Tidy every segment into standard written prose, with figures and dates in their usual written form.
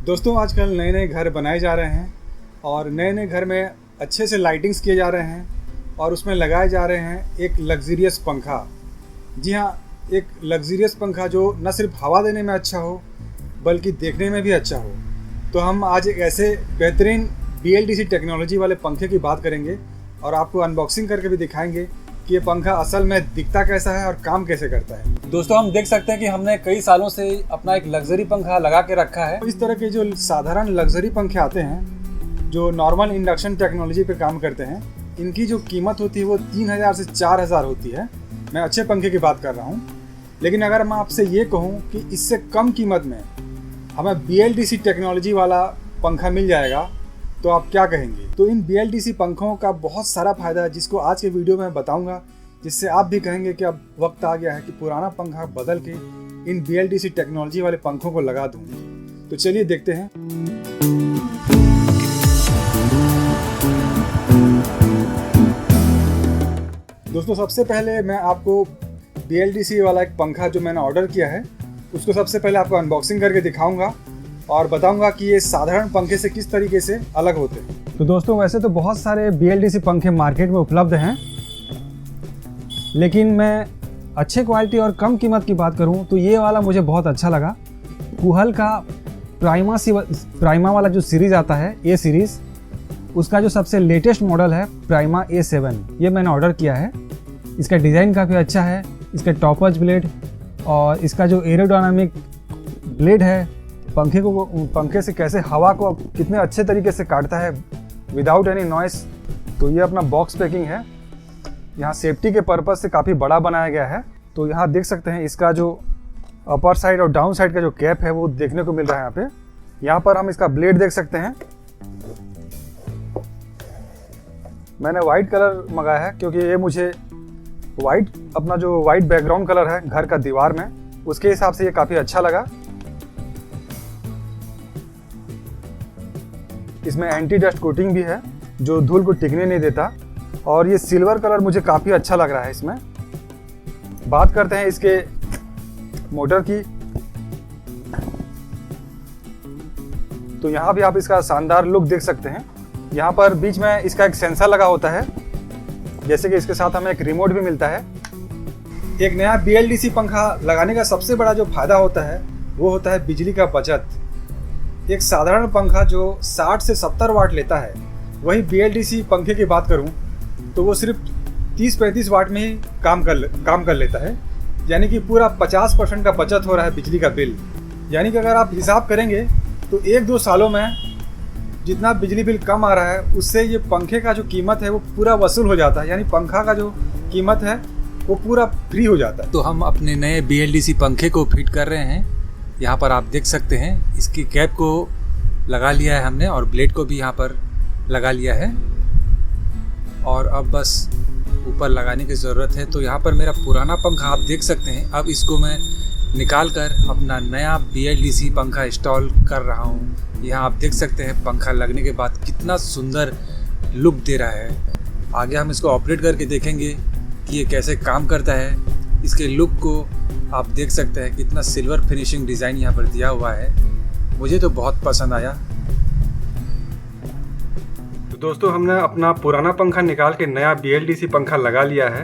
दोस्तों आजकल नए नए घर बनाए जा रहे हैं और नए नए घर में अच्छे से लाइटिंग्स किए जा रहे हैं और उसमें लगाए जा रहे हैं एक लग्जरियस पंखा। जी हाँ, एक लग्जरियस पंखा जो न सिर्फ हवा देने में अच्छा हो बल्कि देखने में भी अच्छा हो। तो हम आज एक ऐसे बेहतरीन BLDC टेक्नोलॉजी वाले पंखे की बात करेंगे और आपको अनबॉक्सिंग करके भी दिखाएंगे कि ये पंखा असल में दिखता कैसा है और काम कैसे करता है। दोस्तों हम देख सकते हैं कि हमने कई सालों से अपना एक लग्जरी पंखा लगा के रखा है। इस तरह के जो साधारण लग्जरी पंखे आते हैं जो नॉर्मल इंडक्शन टेक्नोलॉजी पे काम करते हैं, इनकी जो कीमत होती है वो 3000 से 4000 होती है। मैं अच्छे पंखे की बात कर रहा हूँ। लेकिन अगर मैं आपसे ये कहूँ कि इससे कम कीमत में हमें BLDC टेक्नोलॉजी वाला पंखा मिल जाएगा तो आप क्या कहेंगे? तो इन BLDC पंखों का बहुत सारा फ़ायदा है जिसको आज के वीडियो में बताऊंगा, जिससे आप भी कहेंगे कि अब वक्त आ गया है कि पुराना पंखा बदल के इन BLDC टेक्नोलॉजी वाले पंखों को लगा दूं। तो चलिए देखते हैं। दोस्तों सबसे पहले मैं आपको BLDC वाला एक पंखा जो मैंने ऑर्डर किया है उसको सबसे पहले आपको अनबॉक्सिंग करके दिखाऊंगा और बताऊंगा कि ये साधारण पंखे से किस तरीके से अलग होते हैं। तो दोस्तों वैसे तो बहुत सारे BLDC पंखे मार्केट में उपलब्ध हैं, लेकिन मैं अच्छे क्वालिटी और कम कीमत की बात करूं तो ये वाला मुझे बहुत अच्छा लगा। कुहल का प्राइमा वाला जो सीरीज़ आता है, ए सीरीज़, उसका जो सबसे लेटेस्ट मॉडल है प्राइमा A7, ये मैंने ऑर्डर किया है। इसका डिज़ाइन काफ़ी अच्छा है। इसका टॉपर्ज ब्लेड और इसका जो एरोडायनामिक ब्लेड है पंखे से कैसे हवा को कितने अच्छे तरीके से काटता है विदाउट एनी नॉइस। तो ये अपना बॉक्स पैकिंग है। यहाँ सेफ्टी के पर्पज़ से काफ़ी बड़ा बनाया गया है। तो यहाँ देख सकते हैं इसका जो अपर साइड और डाउन साइड का जो कैप है वो देखने को मिल रहा है यहाँ पे। यहाँ पर हम इसका ब्लेड देख सकते हैं। मैंने वाइट कलर मंगाया है क्योंकि ये मुझे अपना जो वाइट बैकग्राउंड कलर है घर का दीवार में, उसके हिसाब से ये काफ़ी अच्छा लगा। इसमें एंटी डस्ट कोटिंग भी है जो धूल को टिकने नहीं देता और ये सिल्वर कलर मुझे काफ़ी अच्छा लग रहा है। इसमें बात करते हैं इसके मोटर की। तो यहाँ भी आप इसका शानदार लुक देख सकते हैं। यहाँ पर बीच में इसका एक सेंसर लगा होता है, जैसे कि इसके साथ हमें एक रिमोट भी मिलता है। एक नया BLDC पंखा लगाने का सबसे बड़ा जो फायदा होता है वो होता है बिजली का बचत। एक साधारण पंखा जो 60 से 70 वाट लेता है, वही BLDC पंखे की बात करूं तो वो सिर्फ 30-35 वाट में ही काम कर लेता है। यानी कि पूरा 50% का बचत हो रहा है बिजली का बिल। यानी कि अगर आप हिसाब करेंगे तो 1-2 सालों में जितना बिजली बिल कम आ रहा है उससे ये पंखे का जो कीमत है वो पूरा वसूल हो जाता है। यानी पंखा का जो कीमत है वो पूरा फ्री हो जाता है। तो हम अपने नए BLDC पंखे को फिट कर रहे हैं। यहाँ पर आप देख सकते हैं इसकी कैप को लगा लिया है हमने और ब्लेड को भी यहाँ पर लगा लिया है और अब बस ऊपर लगाने की ज़रूरत है। तो यहाँ पर मेरा पुराना पंखा आप देख सकते हैं। अब इसको मैं निकाल कर अपना नया BLDC पंखा इंस्टॉल कर रहा हूँ। यहाँ आप देख सकते हैं पंखा लगने के बाद कितना सुंदर लुक दे रहा है। आगे हम इसको ऑपरेट करके देखेंगे कि ये कैसे काम करता है। इसके लुक को आप देख सकते हैं कितना सिल्वर फिनिशिंग डिज़ाइन यहाँ पर दिया हुआ है। मुझे तो बहुत पसंद आया। तो दोस्तों हमने अपना पुराना पंखा निकाल के नया BLDC पंखा लगा लिया है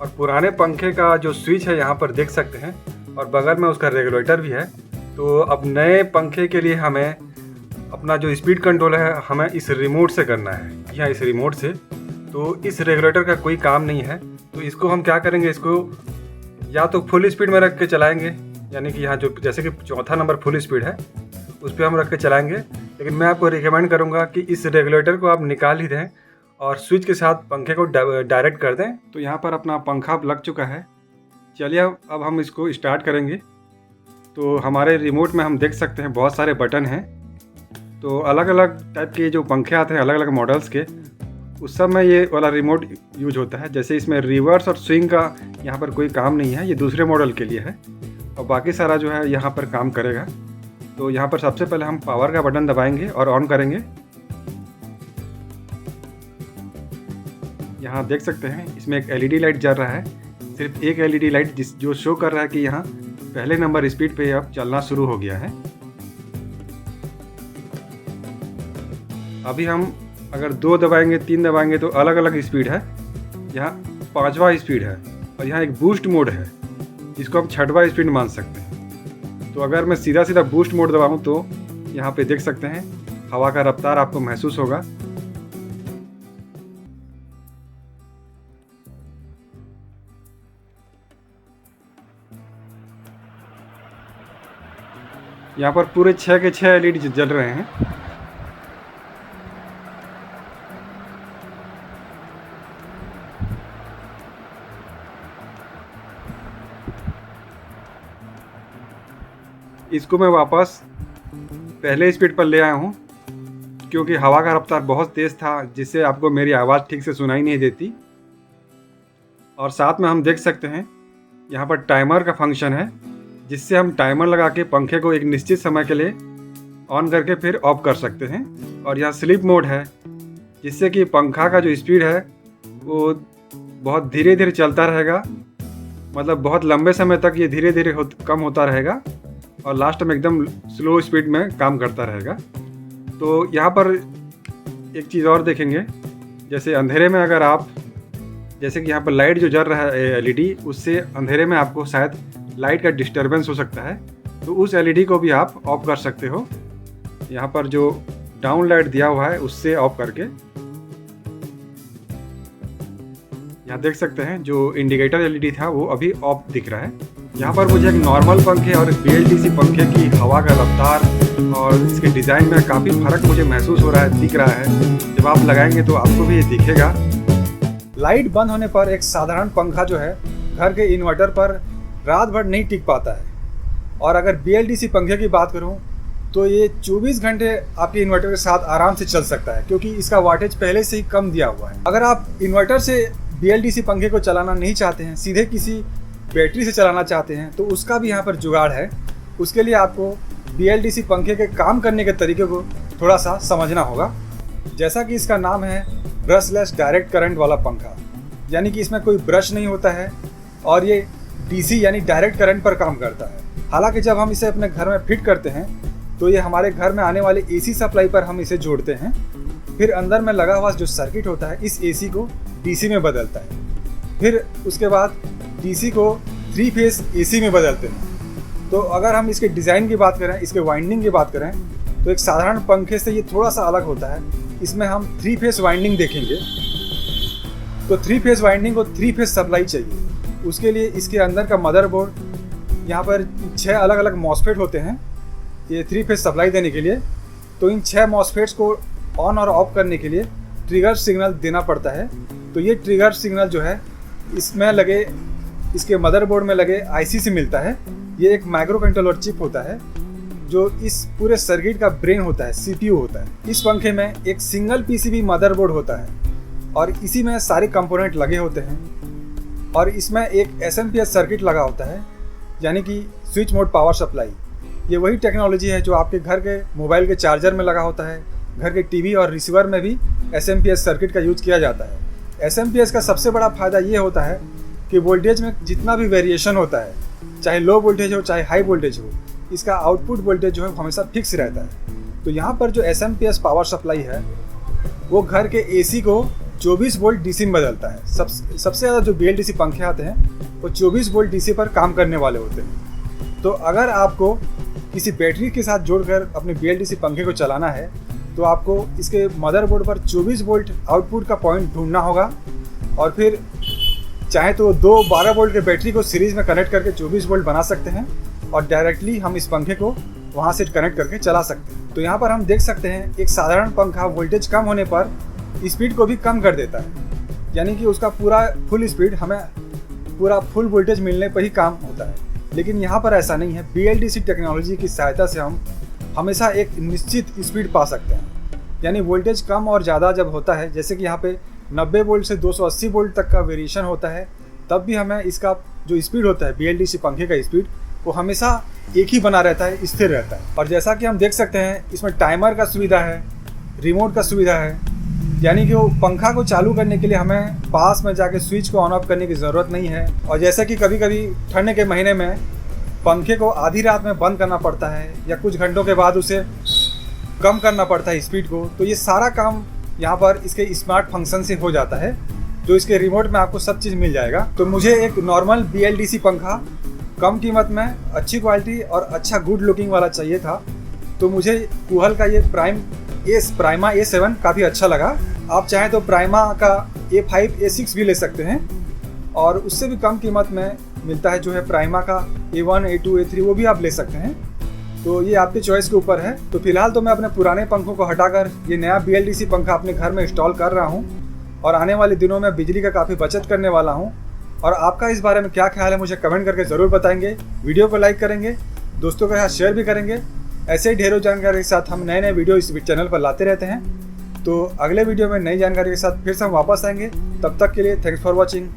और पुराने पंखे का जो स्विच है यहाँ पर देख सकते हैं और बगल में उसका रेगुलेटर भी है। तो अब नए पंखे के लिए हमें अपना जो स्पीड कंट्रोल है हमें इस रिमोट से करना है। यहाँ इस रिमोट से। तो इस रेगुलेटर का कोई काम नहीं है। तो इसको हम क्या करेंगे, इसको या तो फुल स्पीड में रख के चलाएंगे, यानी कि यहाँ जो जैसे कि चौथा नंबर फुल स्पीड है उस पर हम रख के चलाएंगे। लेकिन मैं आपको रिकमेंड करूँगा कि इस रेगुलेटर को आप निकाल ही दें और स्विच के साथ पंखे को डायरेक्ट कर दें। तो यहाँ पर अपना पंखा लग चुका है। चलिए अब हम इसको स्टार्ट करेंगे। तो हमारे रिमोट में हम देख सकते हैं बहुत सारे बटन हैं। तो अलग अलग टाइप के जो पंखे आते हैं अलग अलग मॉडल्स के, उस सब में ये वाला रिमोट यूज होता है। जैसे इसमें रिवर्स और स्विंग का यहाँ पर कोई काम नहीं है, ये दूसरे मॉडल के लिए है और बाकी सारा जो है यहाँ पर काम करेगा। तो यहाँ पर सबसे पहले हम पावर का बटन दबाएंगे और ऑन करेंगे। यहाँ देख सकते हैं इसमें एक LED लाइट जल रहा है। सिर्फ एक LED लाइट जो शो कर रहा है कि यहाँ पहले नंबर स्पीड पे अब चलना शुरू हो गया है। अभी हम अगर 2 दबाएंगे 3 दबाएंगे तो अलग अलग स्पीड है। यहाँ 5वां स्पीड है और यहाँ एक बूस्ट मोड है, जिसको हम 6वां स्पीड मान सकते हैं। तो अगर मैं सीधा सीधा बूस्ट मोड दबाऊँ तो यहाँ पे देख सकते हैं हवा का रफ्तार आपको महसूस होगा। यहाँ पर पूरे 6 के 6 एलईडी जल रहे हैं। इसको मैं वापस पहले स्पीड पर ले आया हूँ, क्योंकि हवा का रफ्तार बहुत तेज़ था, जिससे आपको मेरी आवाज़ ठीक से सुनाई नहीं देती। और साथ में हम देख सकते हैं यहाँ पर टाइमर का फंक्शन है, जिससे हम टाइमर लगा के पंखे को एक निश्चित समय के लिए ऑन करके फिर ऑफ कर सकते हैं। और यहाँ स्लीप मोड है, जिससे कि पंखा का जो स्पीड है वो बहुत धीरे धीरे चलता रहेगा, मतलब बहुत लंबे समय तक ये धीरे धीरे कम होता रहेगा और लास्ट में एकदम स्लो स्पीड में काम करता रहेगा। तो यहाँ पर एक चीज़ और देखेंगे, जैसे अंधेरे में अगर आप, जैसे कि यहाँ पर लाइट जो जल रहा है एलईडी, उससे अंधेरे में आपको शायद लाइट का डिस्टरबेंस हो सकता है, तो उस एलईडी को भी आप ऑफ कर सकते हो। यहाँ पर जो डाउन लाइट दिया हुआ है उससे ऑफ करके, यहाँ देख सकते हैं जो इंडिकेटर एलईडी था वो अभी ऑफ दिख रहा है। यहाँ पर मुझे एक नॉर्मल पंखे और BLDC पंखे की हवा का रफ्तार और इसके डिज़ाइन में काफ़ी फ़र्क मुझे महसूस हो रहा है, दिख रहा है। जब आप लगाएंगे तो आपको भी ये दिखेगा। लाइट बंद होने पर एक साधारण पंखा जो है घर के इन्वर्टर पर रात भर नहीं टिक पाता है, और अगर BLDC पंखे की बात करूं तो ये 24 घंटे आपके इन्वर्टर के साथ आराम से चल सकता है, क्योंकि इसका वाटेज पहले से ही कम दिया हुआ है। अगर आप इन्वर्टर से BLDC पंखे को चलाना नहीं चाहते हैं, सीधे किसी बैटरी से चलाना चाहते हैं, तो उसका भी यहाँ पर जुगाड़ है। उसके लिए आपको BLDC पंखे के काम करने के तरीके को थोड़ा सा समझना होगा। जैसा कि इसका नाम है ब्रशलेस डायरेक्ट करंट वाला पंखा, यानी कि इसमें कोई ब्रश नहीं होता है और ये DC यानी डायरेक्ट करंट पर काम करता है। हालांकि जब हम इसे अपने घर में फिट करते हैं तो ये हमारे घर में आने वाले AC सप्लाई पर हम इसे जोड़ते हैं, फिर अंदर में लगा हुआ जो सर्किट होता है इस AC को DC में बदलता है, फिर उसके बाद DC को 3 फेस AC में बदलते हैं। तो अगर हम इसके डिज़ाइन की बात करें, इसके वाइंडिंग की बात करें, तो एक साधारण पंखे से ये थोड़ा सा अलग होता है। इसमें हम 3 फेस वाइंडिंग देखेंगे। तो 3 फेस वाइंडिंग को 3 फेस सप्लाई चाहिए। उसके लिए इसके अंदर का मदरबोर्ड, यहाँ पर 6 अलग अलग मॉसफेट होते हैं ये 3 फेस सप्लाई देने के लिए। तो इन 6 मॉसफेट्स को ऑन और ऑफ करने के लिए ट्रिगर सिग्नल देना पड़ता है। तो ये ट्रिगर सिग्नल जो है इसमें लगे, इसके मदरबोर्ड में लगे IC से मिलता है। ये एक माइक्रो कंट्रोलर चिप होता है जो इस पूरे सर्किट का ब्रेन होता है, CPU होता है। इस पंखे में एक सिंगल PCB मदरबोर्ड होता है और इसी में सारे कंपोनेंट लगे होते हैं, और इसमें एक SMPS सर्किट लगा होता है, यानी कि स्विच मोड पावर सप्लाई। ये वही टेक्नोलॉजी है जो आपके घर के मोबाइल के चार्जर में लगा होता है। घर के टीवी और रिसीवर में भी SMPS सर्किट का यूज किया जाता है। SMPS का सबसे बड़ा फायदा ये होता है कि वोल्टेज में जितना भी वेरिएशन होता है, चाहे लो वोल्टेज हो चाहे हाई वोल्टेज हो, इसका आउटपुट वोल्टेज जो है हमेशा फिक्स रहता है। तो यहाँ पर जो SMPS पावर सप्लाई है वो घर के AC को 24 वोल्ट DC में बदलता है। सबसे ज़्यादा जो BLDC पंखे आते हैं वो 24 वोल्ट DC पर काम करने वाले होते हैं। तो अगर आपको किसी बैटरी के साथ जोड़कर अपने BLDC पंखे को चलाना है तो आपको इसके मदरबोर्ड पर 24 वोल्ट आउटपुट का पॉइंट ढूंढना होगा, और फिर चाहे तो 2 12 वोल्ट के बैटरी को सीरीज में कनेक्ट करके 24 वोल्ट बना सकते हैं, और डायरेक्टली हम इस पंखे को वहाँ से कनेक्ट करके चला सकते हैं। तो यहाँ पर हम देख सकते हैं एक साधारण पंखा वोल्टेज कम होने पर स्पीड को भी कम कर देता है, यानी कि उसका पूरा फुल स्पीड हमें पूरा फुल वोल्टेज मिलने पर ही काम होता है। लेकिन यहाँ पर ऐसा नहीं है। BLDC टेक्नोलॉजी की सहायता से हम हमेशा एक निश्चित स्पीड पा सकते हैं, यानी वोल्टेज कम और ज़्यादा जब होता है, जैसे कि यहाँ पे 90 वोल्ट से 280 वोल्ट तक का वेरिएशन होता है, तब भी हमें इसका जो स्पीड होता है BLDC पंखे का स्पीड वो हमेशा एक ही बना रहता है, स्थिर रहता है। और जैसा कि हम देख सकते हैं इसमें टाइमर का सुविधा है, रिमोट का सुविधा है, यानी कि वो पंखा को चालू करने के लिए हमें पास में जाके स्विच को ऑन ऑफ करने की ज़रूरत नहीं है। और जैसे कि कभी कभी ठंड के महीने में पंखे को आधी रात में बंद करना पड़ता है या कुछ घंटों के बाद उसे कम करना पड़ता है स्पीड को, तो ये सारा काम यहाँ पर इसके स्मार्ट फंक्शन से हो जाता है। जो इसके रिमोट में आपको सब चीज़ मिल जाएगा। तो मुझे एक नॉर्मल BLDC पंखा कम कीमत में अच्छी क्वालिटी और अच्छा गुड लुकिंग वाला चाहिए था, तो मुझे कूहल का ये प्राइमा A7 काफ़ी अच्छा लगा। आप चाहें तो प्राइमा का A5 A6 भी ले सकते हैं, और उससे भी कम कीमत में मिलता है जो है प्राइमा का A1 A2 A3, वो भी आप ले सकते हैं। तो ये आपके चॉइस के ऊपर है। तो फिलहाल तो मैं अपने पुराने पंखों को हटाकर ये नया BLDC पंखा अपने घर में इंस्टॉल कर रहा हूँ, और आने वाले दिनों में बिजली का काफ़ी बचत करने वाला हूँ। और आपका इस बारे में क्या ख्याल है मुझे कमेंट करके ज़रूर बताएंगे। वीडियो को लाइक करेंगे, दोस्तों के साथ शेयर भी करेंगे। ऐसे ही ढेरों जानकारी के साथ हम नए नए वीडियो इस चैनल पर लाते रहते हैं। तो अगले वीडियो में नई जानकारी के साथ फिर से हम वापस आएंगे। तब तक के लिए थैंक्स फॉर वॉचिंग।